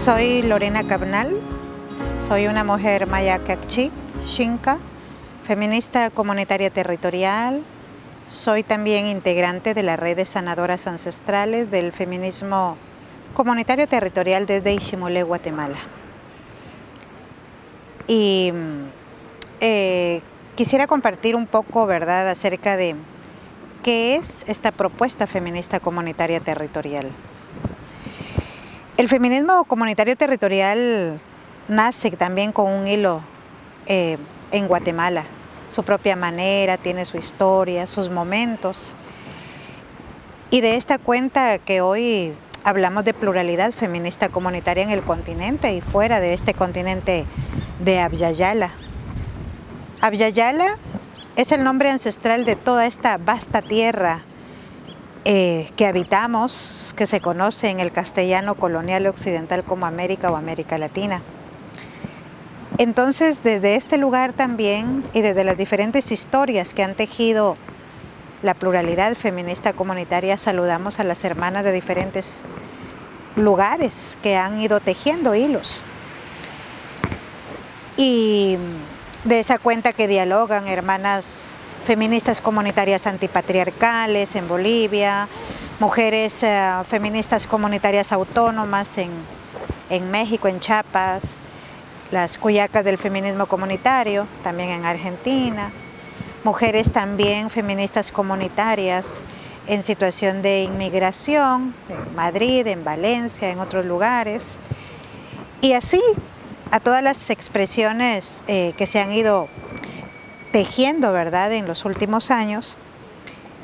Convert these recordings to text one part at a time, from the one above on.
Soy Lorena Cabnal, soy una mujer maya cacchi, xinca, feminista comunitaria territorial. Soy también integrante de la red de sanadoras ancestrales del feminismo comunitario territorial desde Iximulé, Guatemala. Y quisiera compartir un poco, ¿verdad?, acerca de qué es esta propuesta feminista comunitaria territorial. El feminismo comunitario territorial nace también con un hilo en Guatemala, su propia manera, tiene su historia, sus momentos. Y de esta cuenta que hoy hablamos de pluralidad feminista comunitaria en el continente y fuera de este continente de Abya Yala. Abya Yala es el nombre ancestral de toda esta vasta tierra que habitamos, que se conoce en el castellano colonial occidental como América o América Latina. Entonces, desde este lugar también y desde las diferentes historias que han tejido la pluralidad feminista comunitaria, saludamos a las hermanas de diferentes lugares que han ido tejiendo hilos. Y de esa cuenta que dialogan hermanas feministas comunitarias antipatriarcales en Bolivia, mujeres feministas comunitarias autónomas en México, en Chiapas, las cuyacas del feminismo comunitario, también en Argentina, mujeres también feministas comunitarias en situación de inmigración, en Madrid, en Valencia, en otros lugares, y así a todas las expresiones que se han ido tejiendo, ¿verdad?, en los últimos años,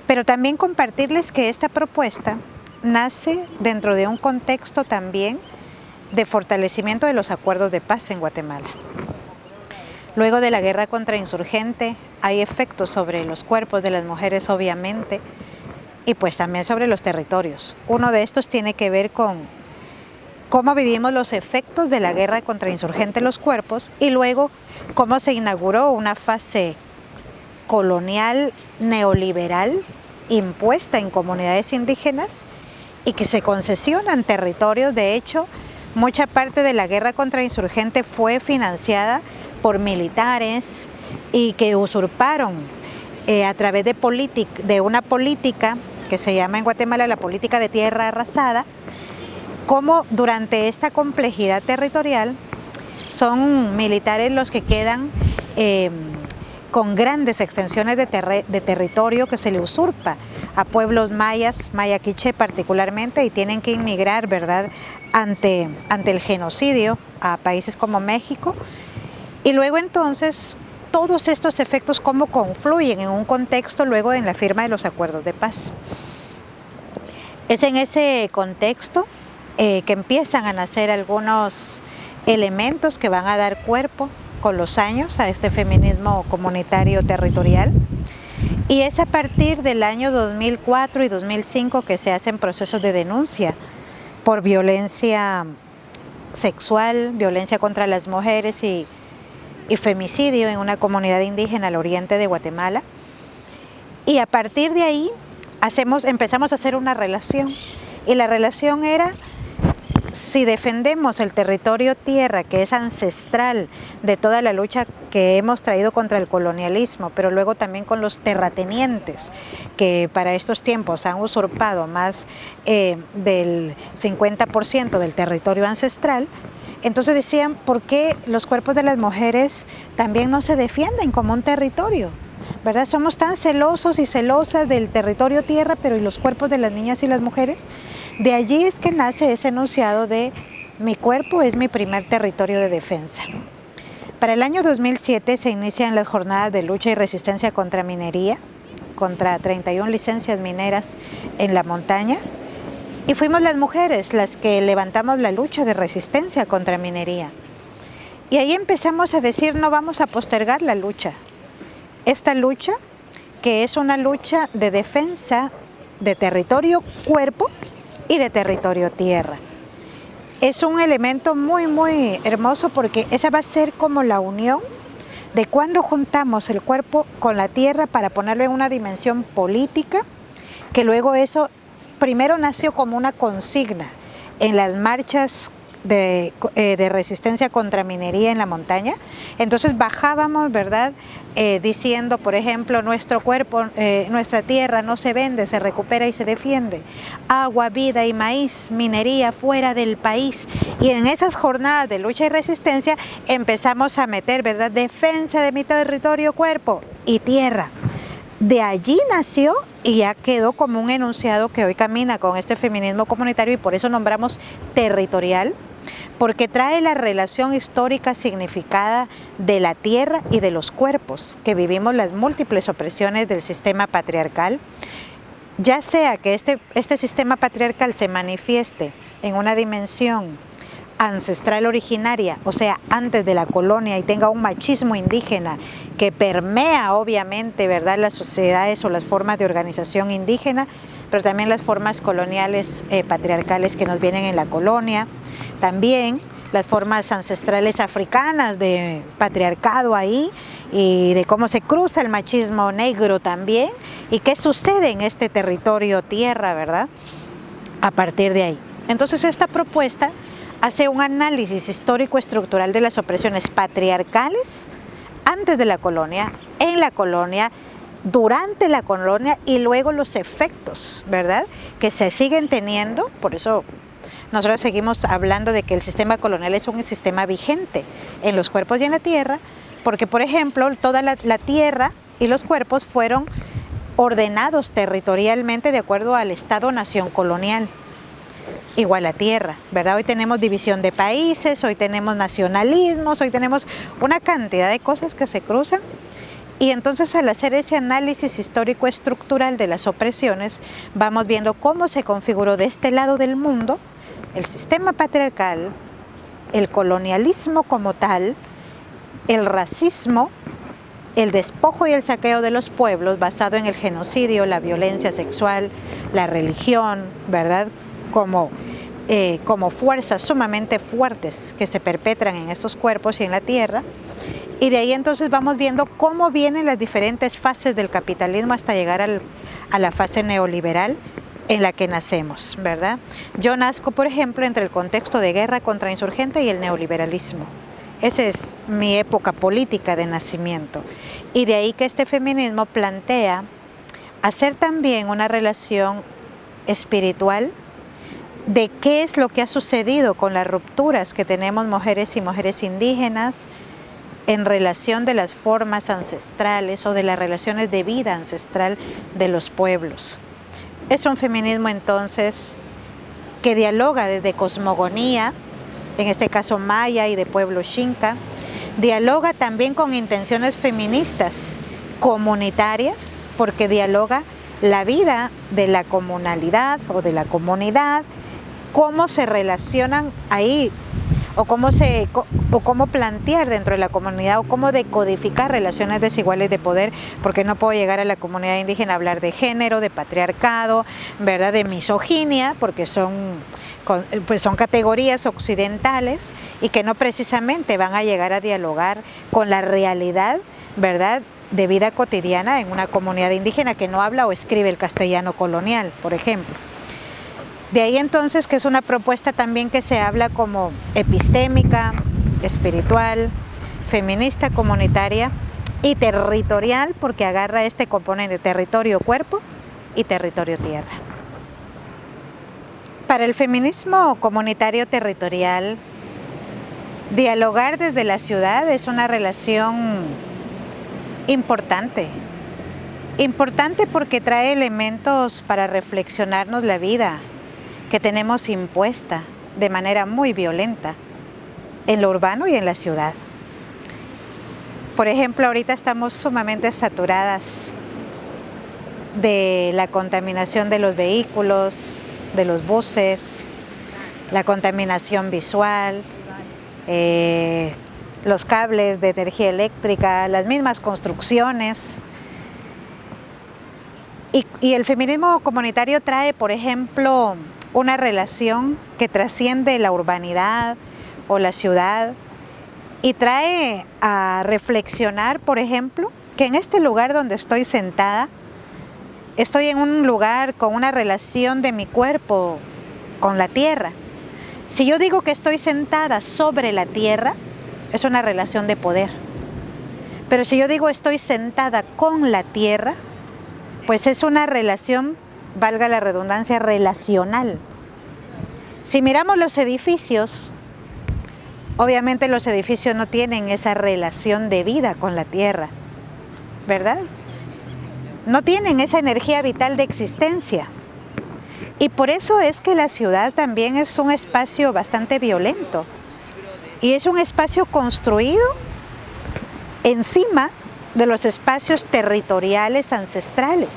pero también compartirles que esta propuesta nace dentro de un contexto también de fortalecimiento de los acuerdos de paz en Guatemala. Luego de la guerra contrainsurgente hay efectos sobre los cuerpos de las mujeres, obviamente, y pues también sobre los territorios. Uno de estos tiene que ver con cómo vivimos los efectos de la guerra contrainsurgente en los cuerpos y luego cómo se inauguró una fase colonial neoliberal impuesta en comunidades indígenas y que se concesionan territorios. De hecho, mucha parte de la guerra contrainsurgente fue financiada por militares y que usurparon a través de una política que se llama en Guatemala la política de tierra arrasada, como durante esta complejidad territorial son militares los que quedan con grandes extensiones de territorio que se le usurpa a pueblos mayas, maya quiché particularmente, y tienen que inmigrar, ¿verdad?, ante el genocidio a países como México. Y luego entonces todos estos efectos cómo confluyen en un contexto luego en la firma de los acuerdos de paz. Es en ese contexto que empiezan a nacer algunos elementos que van a dar cuerpo con los años a este feminismo comunitario territorial, y es a partir del año 2004 y 2005 que se hacen procesos de denuncia por violencia sexual, violencia contra las mujeres y femicidio en una comunidad indígena al oriente de Guatemala, y a partir de ahí empezamos a hacer una relación, y la relación era: si defendemos el territorio tierra, que es ancestral de toda la lucha que hemos traído contra el colonialismo, pero luego también con los terratenientes, que para estos tiempos han usurpado más del 50% del territorio ancestral, entonces decían, ¿por qué los cuerpos de las mujeres también no se defienden como un territorio? ¿Verdad? Somos tan celosos y celosas del territorio tierra, pero ¿y los cuerpos de las niñas y las mujeres? De allí es que nace ese enunciado de mi cuerpo es mi primer territorio de defensa. Para el año 2007 se inician las jornadas de lucha y resistencia contra minería, contra 31 licencias mineras en la montaña, y fuimos las mujeres las que levantamos la lucha de resistencia contra minería. Y ahí empezamos a decir, no vamos a postergar la lucha. Esta lucha, que es una lucha de defensa de territorio cuerpo y de territorio tierra. Es un elemento muy, muy hermoso porque esa va a ser como la unión de cuando juntamos el cuerpo con la tierra para ponerlo en una dimensión política, que luego eso primero nació como una consigna en las marchas de resistencia contra minería en la montaña. Entonces bajábamos, ¿verdad? Diciendo, por ejemplo, nuestro cuerpo, nuestra tierra no se vende, se recupera y se defiende. Agua, vida y maíz, minería fuera del país. Y en esas jornadas de lucha y resistencia empezamos a meter, ¿verdad? Defensa de mi territorio, cuerpo y tierra. De allí nació y ya quedó como un enunciado que hoy camina con este feminismo comunitario, y por eso nombramos territorial, porque trae la relación histórica significada de la tierra y de los cuerpos, que vivimos las múltiples opresiones del sistema patriarcal, ya sea que este sistema patriarcal se manifieste en una dimensión ancestral originaria, o sea, antes de la colonia, y tenga un machismo indígena que permea obviamente, ¿verdad?, las sociedades o las formas de organización indígena, pero también las formas coloniales patriarcales que nos vienen en la colonia, también las formas ancestrales africanas de patriarcado ahí, y de cómo se cruza el machismo negro también, y qué sucede en este territorio tierra, ¿verdad?, a partir de ahí. Entonces esta propuesta hace un análisis histórico estructural de las opresiones patriarcales antes de la colonia, en la colonia, durante la colonia y luego los efectos, ¿verdad?, que se siguen teniendo. Por eso nosotros seguimos hablando de que el sistema colonial es un sistema vigente en los cuerpos y en la tierra, porque, por ejemplo, toda la tierra y los cuerpos fueron ordenados territorialmente de acuerdo al Estado-nación colonial. Igual la tierra, ¿verdad? Hoy tenemos división de países, hoy tenemos nacionalismos, hoy tenemos una cantidad de cosas que se cruzan, y entonces al hacer ese análisis histórico estructural de las opresiones, vamos viendo cómo se configuró de este lado del mundo el sistema patriarcal, el colonialismo como tal, el racismo, el despojo y el saqueo de los pueblos basado en el genocidio, la violencia sexual, la religión, ¿verdad?, como fuerzas sumamente fuertes que se perpetran en estos cuerpos y en la tierra. Y de ahí entonces vamos viendo cómo vienen las diferentes fases del capitalismo hasta llegar a la fase neoliberal en la que nacemos, ¿verdad? Yo nazco, por ejemplo, entre el contexto de guerra contra insurgente y el neoliberalismo. Esa es mi época política de nacimiento. Y de ahí que este feminismo plantea hacer también una relación espiritual de qué es lo que ha sucedido con las rupturas que tenemos mujeres y mujeres indígenas en relación de las formas ancestrales o de las relaciones de vida ancestral de los pueblos. Es un feminismo entonces que dialoga desde cosmogonía, en este caso maya y de pueblo xinca, dialoga también con intenciones feministas comunitarias, porque dialoga la vida de la comunalidad o de la comunidad, cómo se relacionan ahí, o cómo plantear dentro de la comunidad, o cómo decodificar relaciones desiguales de poder, porque no puedo llegar a la comunidad indígena a hablar de género, de patriarcado, ¿verdad?, de misoginia, porque son categorías occidentales y que no precisamente van a llegar a dialogar con la realidad, ¿verdad?, de vida cotidiana en una comunidad indígena que no habla o escribe el castellano colonial, por ejemplo. De ahí entonces que es una propuesta también que se habla como epistémica, espiritual, feminista, comunitaria y territorial, porque agarra este componente territorio-cuerpo y territorio-tierra. Para el feminismo comunitario territorial, dialogar desde la ciudad es una relación importante porque trae elementos para reflexionarnos la vida que tenemos impuesta de manera muy violenta en lo urbano y en la ciudad. Por ejemplo, ahorita estamos sumamente saturadas de la contaminación de los vehículos, de los buses, la contaminación visual, los cables de energía eléctrica, las mismas construcciones. Y el feminismo comunitario trae, por ejemplo, una relación que trasciende la urbanidad o la ciudad, y trae a reflexionar, por ejemplo, que en este lugar donde estoy sentada, estoy en un lugar con una relación de mi cuerpo con la tierra. Si yo digo que estoy sentada sobre la tierra, es una relación de poder. Pero si yo digo estoy sentada con la tierra, pues es una relación, valga la redundancia, relacional. Si miramos los edificios, obviamente los edificios no tienen esa relación de vida con la tierra, ¿verdad? No tienen esa energía vital de existencia. Y por eso es que la ciudad también es un espacio bastante violento. Y es un espacio construido encima de los espacios territoriales ancestrales.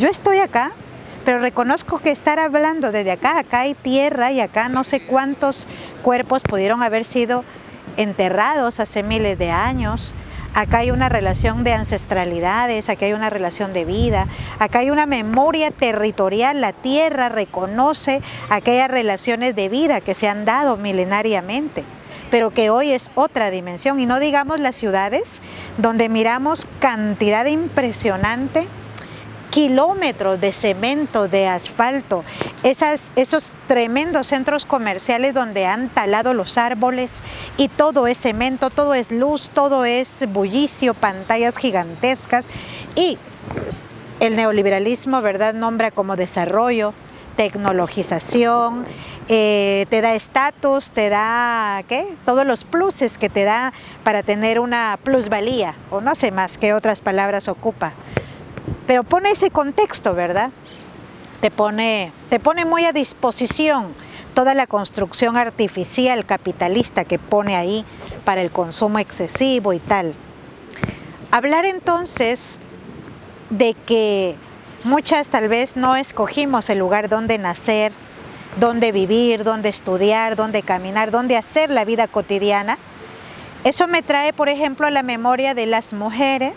Yo estoy acá, pero reconozco que estar hablando desde acá hay tierra y acá no sé cuántos cuerpos pudieron haber sido enterrados hace miles de años. Acá hay una relación de ancestralidades, acá hay una relación de vida, acá hay una memoria territorial. La tierra reconoce aquellas relaciones de vida que se han dado milenariamente, pero que hoy es otra dimensión. Y no digamos las ciudades donde miramos cantidad impresionante, kilómetros de cemento, de asfalto, esos tremendos centros comerciales donde han talado los árboles y todo es cemento, todo es luz, todo es bullicio, pantallas gigantescas. Y el neoliberalismo, ¿verdad?, nombra como desarrollo, tecnologización, te da estatus, te da todos los pluses que te da para tener una plusvalía, o no sé más qué otras palabras ocupa. Pero pone ese contexto, ¿verdad? Te pone muy a disposición toda la construcción artificial capitalista que pone ahí para el consumo excesivo y tal. Hablar entonces de que muchas tal vez no escogimos el lugar donde nacer, donde vivir, donde estudiar, donde caminar, donde hacer la vida cotidiana. Eso me trae, por ejemplo, a la memoria de las mujeres,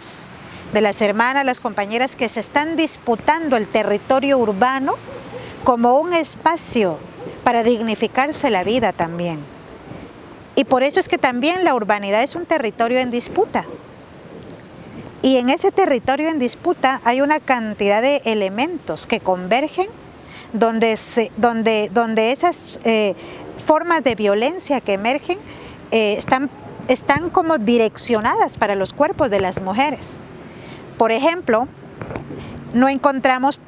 de las hermanas, las compañeras que se están disputando el territorio urbano como un espacio para dignificarse la vida también. Y por eso es que también la urbanidad es un territorio en disputa. Y en ese territorio en disputa hay una cantidad de elementos que convergen, donde esas formas de violencia que emergen están como direccionadas para los cuerpos de las mujeres. Por ejemplo, no encontramos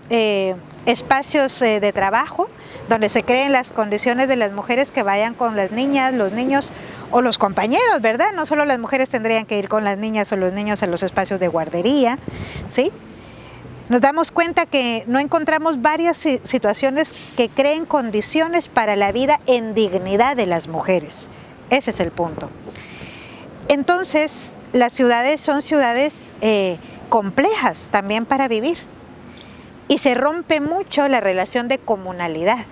espacios de trabajo donde se creen las condiciones de las mujeres que vayan con las niñas, los niños o los compañeros, ¿verdad? No solo las mujeres tendrían que ir con las niñas o los niños a los espacios de guardería, ¿sí? Nos damos cuenta que no encontramos varias situaciones que creen condiciones para la vida en dignidad de las mujeres. Ese es el punto. Entonces, las ciudades son ciudades complejas también para vivir. Y se rompe mucho la relación de comunalidad.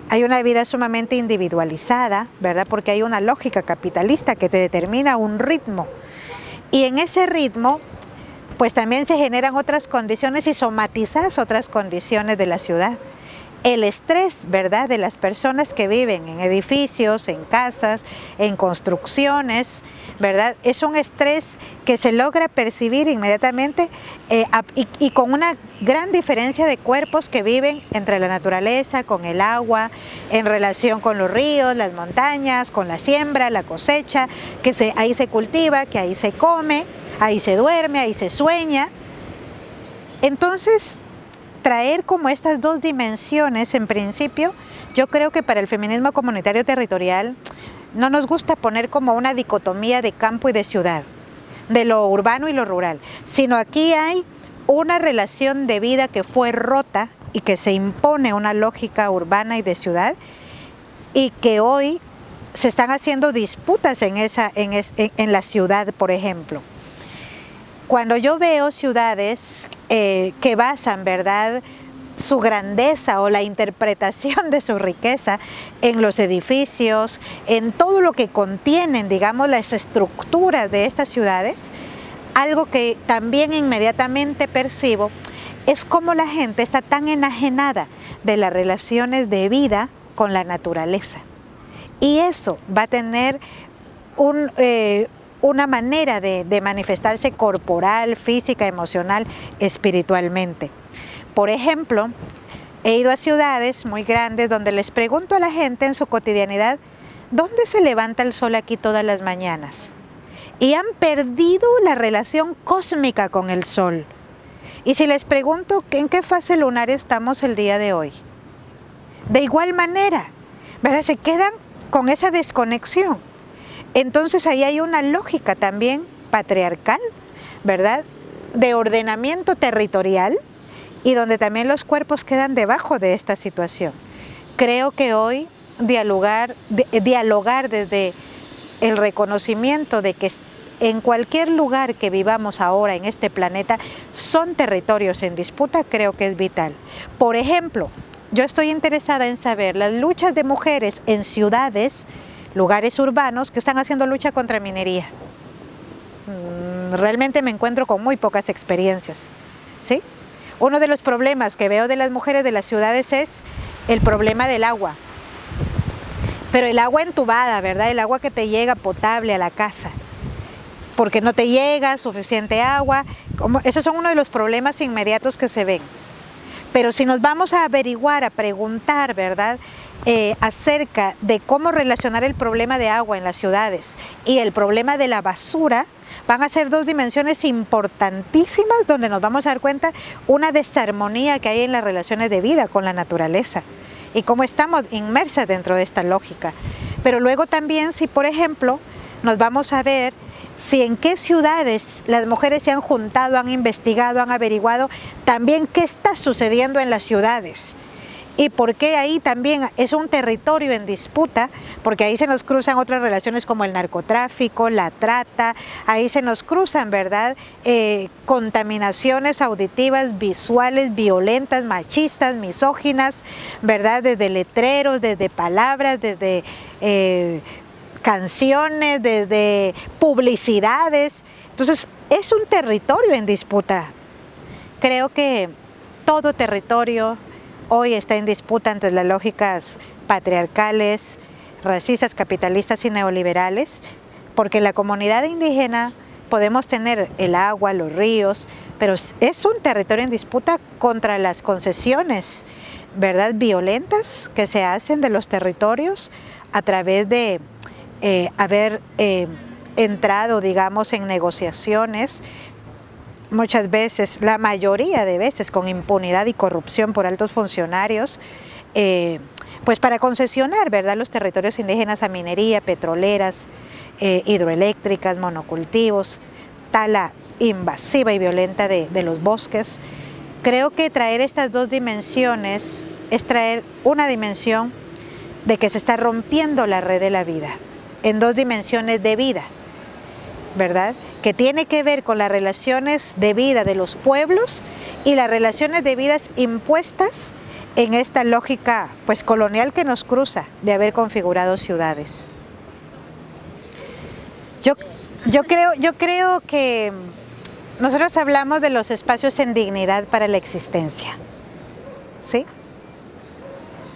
Hay una vida sumamente individualizada, ¿verdad? Porque hay una lógica capitalista que te determina un ritmo. Y en ese ritmo, pues también se generan otras condiciones y somatizas otras condiciones de la ciudad. El estrés, ¿verdad?, de las personas que viven en edificios, en casas, en construcciones, ¿verdad? Es un estrés que se logra percibir inmediatamente y con una gran diferencia de cuerpos que viven entre la naturaleza, con el agua, en relación con los ríos, las montañas, con la siembra, la cosecha, que ahí se cultiva, que ahí se come, ahí se duerme, ahí se sueña. Entonces, traer como estas dos dimensiones, en principio, yo creo que para el feminismo comunitario territorial no nos gusta poner como una dicotomía de campo y de ciudad, de lo urbano y lo rural, sino aquí hay una relación de vida que fue rota y que se impone una lógica urbana y de ciudad, y que hoy se están haciendo disputas en la ciudad, por ejemplo. Cuando yo veo ciudades que basan, ¿verdad?, su grandeza o la interpretación de su riqueza en los edificios, en todo lo que contienen, digamos, las estructuras de estas ciudades, algo que también inmediatamente percibo es cómo la gente está tan enajenada de las relaciones de vida con la naturaleza. Y eso va a tener una manera de manifestarse corporal, física, emocional, espiritualmente. Por ejemplo, He ido a ciudades muy grandes donde les pregunto a la gente en su cotidianidad, ¿dónde se levanta el sol aquí todas las mañanas? Y han perdido la relación cósmica con el sol. Y si les pregunto en qué fase lunar estamos el día de hoy, de igual manera, ¿verdad? Se quedan con esa desconexión. Entonces ahí hay una lógica también patriarcal, ¿verdad? De ordenamiento territorial y donde también los cuerpos quedan debajo de esta situación. Creo que hoy dialogar desde el reconocimiento de que en cualquier lugar que vivamos ahora en este planeta son territorios en disputa, creo que es vital. Por ejemplo, yo estoy interesada en saber las luchas de mujeres en ciudades, lugares urbanos que están haciendo lucha contra minería. Realmente me encuentro con muy pocas experiencias, ¿sí? Uno de los problemas que veo de las mujeres de las ciudades es el problema del agua. Pero el agua entubada, ¿verdad? El agua que te llega potable a la casa. Porque no te llega suficiente agua. Esos son uno de los problemas inmediatos que se ven. Pero si nos vamos a averiguar, a preguntar, ¿verdad? Acerca de cómo relacionar el problema de agua en las ciudades y el problema de la basura, van a ser dos dimensiones importantísimas donde nos vamos a dar cuenta una desarmonía que hay en las relaciones de vida con la naturaleza y cómo estamos inmersas dentro de esta lógica. Pero luego también si, por ejemplo, nos vamos a ver si en qué ciudades las mujeres se han juntado, han investigado, han averiguado también qué está sucediendo en las ciudades. Y por qué ahí también es un territorio en disputa, porque ahí se nos cruzan otras relaciones como el narcotráfico, la trata, ahí se nos cruzan, ¿verdad? Contaminaciones auditivas, visuales, violentas, machistas, misóginas, ¿verdad? Desde letreros, desde palabras, desde canciones, desde publicidades. Entonces, es un territorio en disputa. Creo que todo territorio hoy está en disputa entre las lógicas patriarcales, racistas, capitalistas y neoliberales, porque en la comunidad indígena podemos tener el agua, los ríos, pero es un territorio en disputa contra las concesiones, ¿verdad?, violentas que se hacen de los territorios a través de haber entrado, digamos, en negociaciones, muchas veces, la mayoría de veces, con impunidad y corrupción por altos funcionarios, pues para concesionar, ¿verdad?, los territorios indígenas a minería, petroleras, hidroeléctricas, monocultivos, tala invasiva y violenta de los bosques. Creo que traer estas dos dimensiones es traer una dimensión de que se está rompiendo la red de la vida, en dos dimensiones de vida, ¿verdad?, que tiene que ver con las relaciones de vida de los pueblos y las relaciones de vidas impuestas en esta lógica pues colonial que nos cruza de haber configurado ciudades. Yo creo que nosotros hablamos de los espacios en dignidad para la existencia, ¿sí?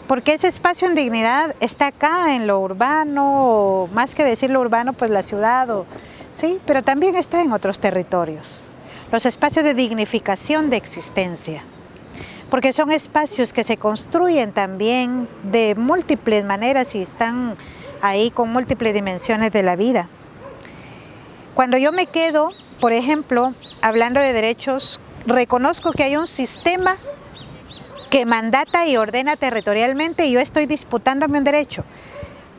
Porque ese espacio en dignidad está acá en lo urbano, o más que decir lo urbano, pues la ciudad, sí, pero también está en otros territorios. Los espacios de dignificación de existencia, porque son espacios que se construyen también de múltiples maneras y están ahí con múltiples dimensiones de la vida. Cuando yo me quedo, por ejemplo, hablando de derechos, reconozco que hay un sistema que mandata y ordena territorialmente y yo estoy disputándome un derecho.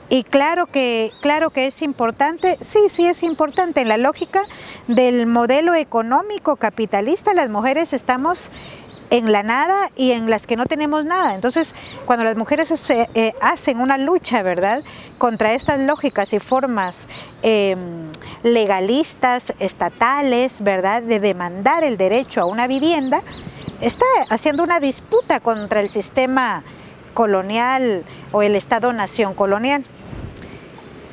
Y claro que es importante, sí es importante. En la lógica del modelo económico capitalista, las mujeres estamos en la nada y en las que no tenemos nada. Entonces, cuando las mujeres hacen una lucha, ¿verdad?, contra estas lógicas y formas legalistas, estatales, ¿verdad?, de demandar el derecho a una vivienda, está haciendo una disputa contra el sistema colonial o el Estado-nación colonial.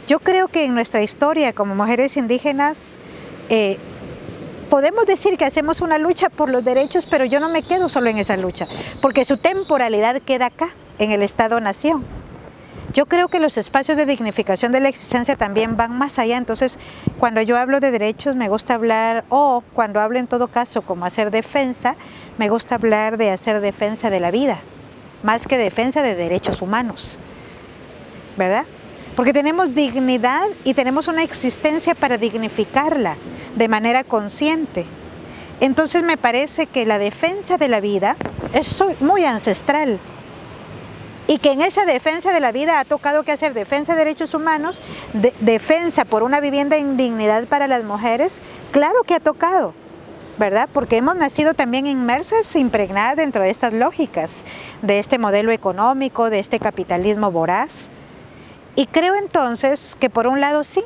Yo creo que en nuestra historia como mujeres indígenas podemos decir que hacemos una lucha por los derechos, pero yo no me quedo solo en esa lucha, porque su temporalidad queda acá, en el Estado-nación. Yo creo que los espacios de dignificación de la existencia también van más allá. Entonces, cuando yo hablo de derechos, me gusta hablar, o cuando hablo en todo caso como hacer defensa, me gusta hablar de hacer defensa de la vida, más que defensa de derechos humanos, ¿verdad? Porque tenemos dignidad y tenemos una existencia para dignificarla de manera consciente. Entonces me parece que la defensa de la vida es muy ancestral y que en esa defensa de la vida ha tocado que hacer defensa de derechos humanos, defensa por una vivienda en dignidad para las mujeres, claro que ha tocado, ¿verdad? Porque hemos nacido también inmersas, impregnadas dentro de estas lógicas, de este modelo económico, de este capitalismo voraz. Y creo entonces que por un lado sí,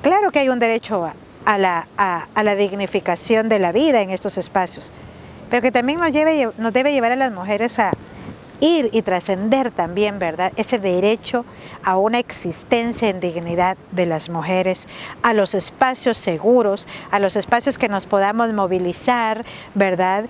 claro que hay un derecho a la dignificación de la vida en estos espacios, pero que también nos debe llevar a las mujeres a ir y trascender también, ¿verdad?, ese derecho a una existencia en dignidad de las mujeres, a los espacios seguros, a los espacios que nos podamos movilizar, ¿verdad?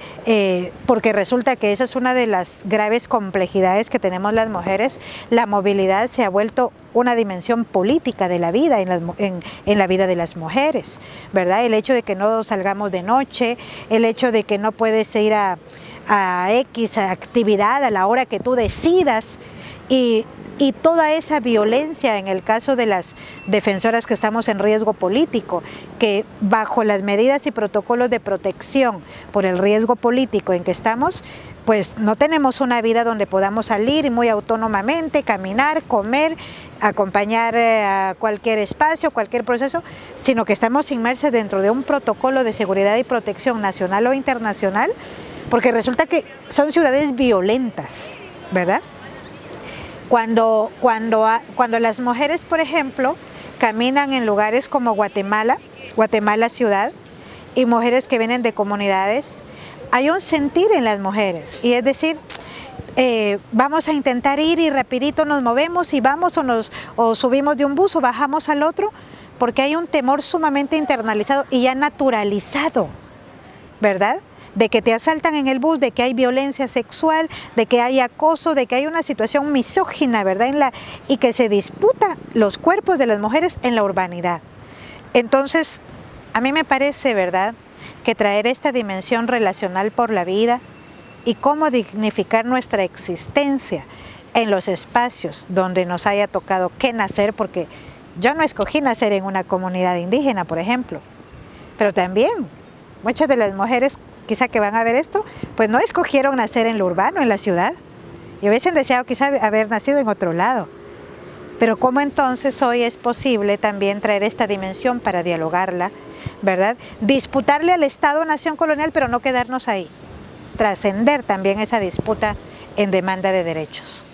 Porque resulta que esa es una de las graves complejidades que tenemos las mujeres. La movilidad se ha vuelto una dimensión política de la vida, en la vida de las mujeres, ¿verdad? El hecho de que no salgamos de noche, el hecho de que no puedes ir a X actividad a la hora que tú decidas y toda esa violencia en el caso de las defensoras que estamos en riesgo político, que bajo las medidas y protocolos de protección por el riesgo político en que estamos, pues no tenemos una vida donde podamos salir muy autónomamente, caminar, comer, acompañar a cualquier espacio, cualquier proceso, sino que estamos inmersas dentro de un protocolo de seguridad y protección nacional o internacional, porque resulta que son ciudades violentas, ¿verdad? Cuando las mujeres, por ejemplo, caminan en lugares como Guatemala ciudad, y mujeres que vienen de comunidades, hay un sentir en las mujeres, y es decir, vamos a intentar ir y rapidito nos movemos y vamos o subimos de un bus o bajamos al otro, porque hay un temor sumamente internalizado y ya naturalizado, ¿verdad?, de que te asaltan en el bus, de que hay violencia sexual, de que hay acoso, de que hay una situación misógina, ¿verdad?, y que se disputa los cuerpos de las mujeres en la urbanidad. Entonces, a mí me parece, ¿verdad?, que traer esta dimensión relacional por la vida y cómo dignificar nuestra existencia en los espacios donde nos haya tocado que nacer, porque yo no escogí nacer en una comunidad indígena, por ejemplo, pero también muchas de las mujeres quizá que van a ver esto, pues no escogieron nacer en lo urbano, en la ciudad, y hubiesen deseado quizá haber nacido en otro lado. Pero ¿cómo entonces hoy es posible también traer esta dimensión para dialogarla, ¿verdad? Disputarle al Estado-nación colonial, pero no quedarnos ahí, trascender también esa disputa en demanda de derechos.